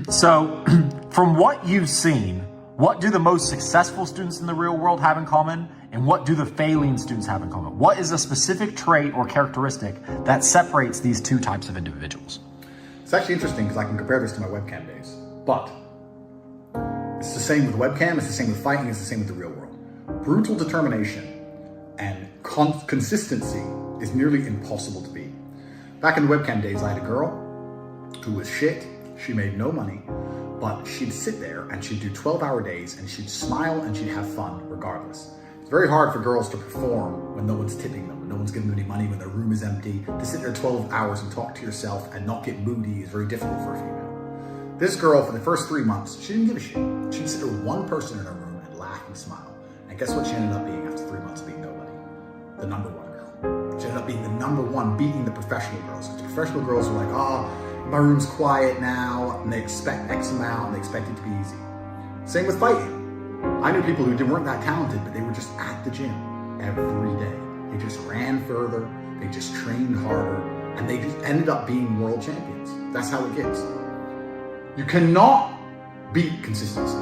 So, from what you've seen, what do the most successful students in the real world have in common? And what do the failing students have in common? What is a specific trait or characteristic that separates these two types of individuals? It's actually interesting because I can compare this to my webcam days. But it's the same with webcam, it's the same with fighting, it's the same with the real world. Brutal determination and consistency is nearly impossible to beat. Back in the webcam days, I had a girl who was shit. She made no money, but she'd sit there and she'd do 12-hour days and she'd smile and she'd have fun regardless. It's very hard for girls to perform when no one's tipping them, when no one's giving them any money, when their room is empty. To sit there 12 hours and talk to yourself and not get moody is very difficult for a female. This girl, for the first 3 months, she didn't give a shit. She'd sit there with one person in her room and laugh and smile. And guess what she ended up being after 3 months of being nobody? The number one girl. She ended up being the number one, beating the professional girls. Because the professional girls were like, my room's quiet now, and they expect X amount, and they expect it to be easy. Same with fighting. I knew people who weren't that talented, but they were just at the gym every day. They just ran further, they just trained harder, and they just ended up being world champions. That's how it gets. You cannot beat consistency.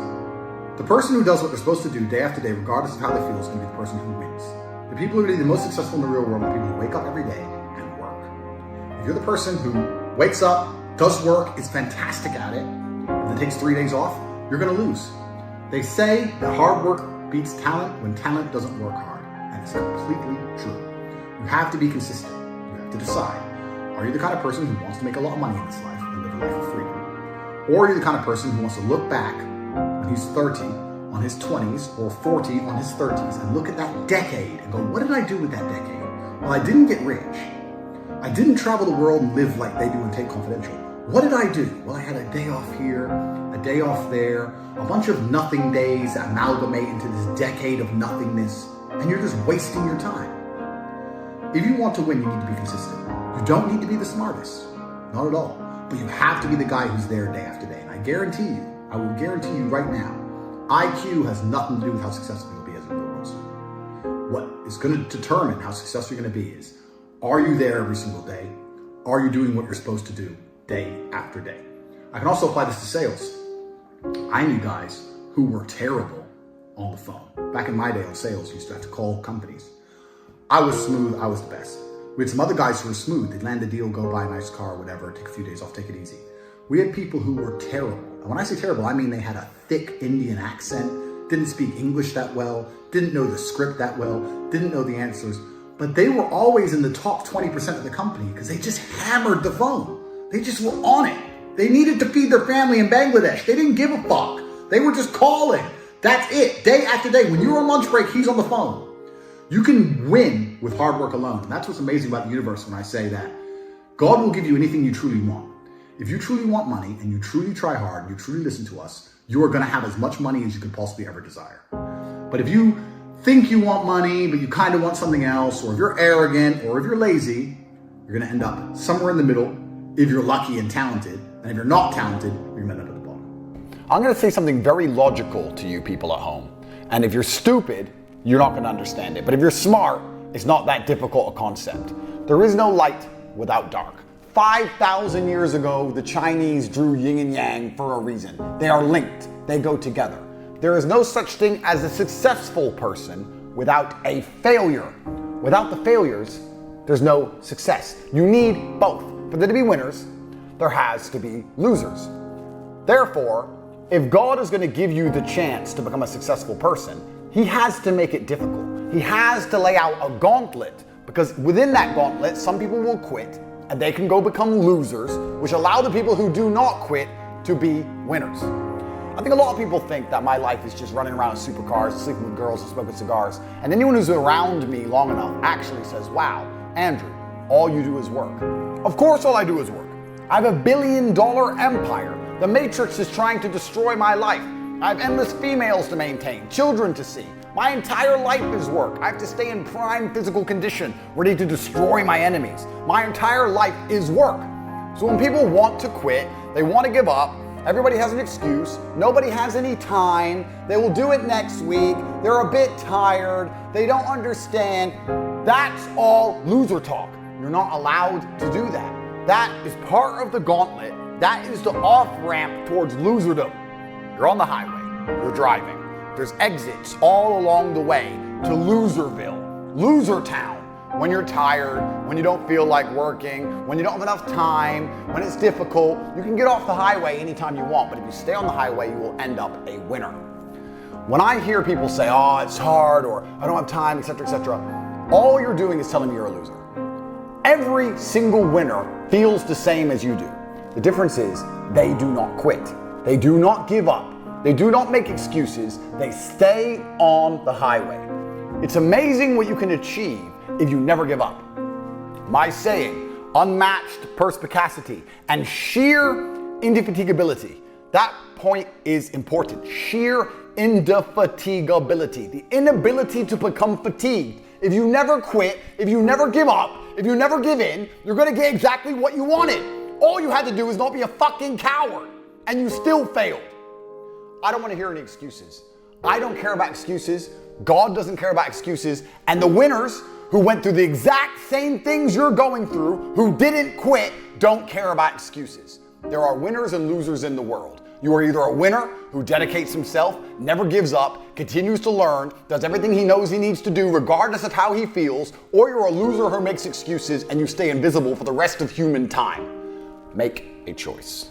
The person who does what they're supposed to do day after day, regardless of how they feel, is going to be the person who wins. The people who are the most successful in the real world are the people who wake up every day and work. If you're the person who wakes up, does work, is fantastic at it, and then takes 3 days off, you're gonna lose. They say that hard work beats talent when talent doesn't work hard, and it's completely true. You have to be consistent. You have to decide, are you the kind of person who wants to make a lot of money in this life and live a life of freedom? Or are you the kind of person who wants to look back when he's 30 on his 20s or 40 on his 30s and look at that decade and go, what did I do with that decade? Well, I didn't get rich. I didn't travel the world and live like they do in Tate Confidential. What did I do? Well, I had a day off here, a day off there, a bunch of nothing days that amalgamate into this decade of nothingness, and you're just wasting your time. If you want to win, you need to be consistent. You don't need to be the smartest, not at all, but you have to be the guy who's there day after day. And I guarantee you, I will guarantee you right now, IQ has nothing to do with how successful you'll be as a real world student. What is going to determine how successful you're going to be is, are you there every single day? Are you doing what you're supposed to do day after day? I can also apply this to sales. I knew guys who were terrible on the phone. Back in my day on sales, you used to have to call companies. I was smooth, I was the best. We had some other guys who were smooth. They'd land a deal, go buy a nice car, whatever, take a few days off, take it easy. We had people who were terrible. And when I say terrible, I mean they had a thick Indian accent, didn't speak English that well, didn't know the script that well, didn't know the answers, but they were always in the top 20% of the company because they just hammered the phone. They just were on it. They needed to feed their family in Bangladesh. They didn't give a fuck. They were just calling. That's it. Day after day. When you're on lunch break, he's on the phone. You can win with hard work alone. And that's what's amazing about the universe when I say that God will give you anything you truly want. If you truly want money and you truly try hard and you truly listen to us, you are going to have as much money as you could possibly ever desire. But if you think you want money, but you kind of want something else, or if you're arrogant, or if you're lazy, you're going to end up somewhere in the middle if you're lucky and talented. And if you're not talented, you're going to end up at the bottom. I'm going to say something very logical to you people at home. And if you're stupid, you're not going to understand it. But if you're smart, it's not that difficult a concept. There is no light without dark. 5,000 years ago, the Chinese drew yin and yang for a reason. They are linked. They go together. There is no such thing as a successful person without a failure. Without the failures, there's no success. You need both. For there to be winners, there has to be losers. Therefore, if God is going to give you the chance to become a successful person, He has to make it difficult. He has to lay out a gauntlet, because within that gauntlet, some people will quit and they can go become losers, which allow the people who do not quit to be winners. I think a lot of people think that my life is just running around in supercars, sleeping with girls, and smoking cigars. And anyone who's around me long enough actually says, wow, Andrew, all you do is work. Of course, all I do is work. I have $1 billion empire. The Matrix is trying to destroy my life. I have endless females to maintain, children to see. My entire life is work. I have to stay in prime physical condition, ready to destroy my enemies. My entire life is work. So when people want to quit, they want to give up, everybody has an excuse, nobody has any time, they will do it next week, they're a bit tired, they don't understand. That's all loser talk. You're not allowed to do that. That is part of the gauntlet That is the off-ramp towards loserdom. You're on the highway, you're driving. There's exits all along the way to Loserville, Loser Town. When you're tired, when you don't feel like working, when you don't have enough time, when it's difficult, you can get off the highway anytime you want, but if you stay on the highway, you will end up a winner. When I hear people say, oh, it's hard, or I don't have time, etc., etc., all you're doing is telling me you're a loser. Every single winner feels the same as you do. The difference is they do not quit. They do not give up. They do not make excuses. They stay on the highway. It's amazing what you can achieve if you never give up. My saying, unmatched perspicacity and sheer indefatigability. That point is important. Sheer indefatigability. The inability to become fatigued. If you never quit, if you never give up, if you never give in, you're gonna get exactly what you wanted. All you had to do is not be a fucking coward, and you still failed. I don't want to hear any excuses. I don't care about excuses. God doesn't care about excuses. And the winners who went through the exact same things you're going through, who didn't quit, don't care about excuses. There are winners and losers in the world. You are either a winner who dedicates himself, never gives up, continues to learn, does everything he knows he needs to do regardless of how he feels, or you're a loser who makes excuses and you stay invisible for the rest of human time. Make a choice.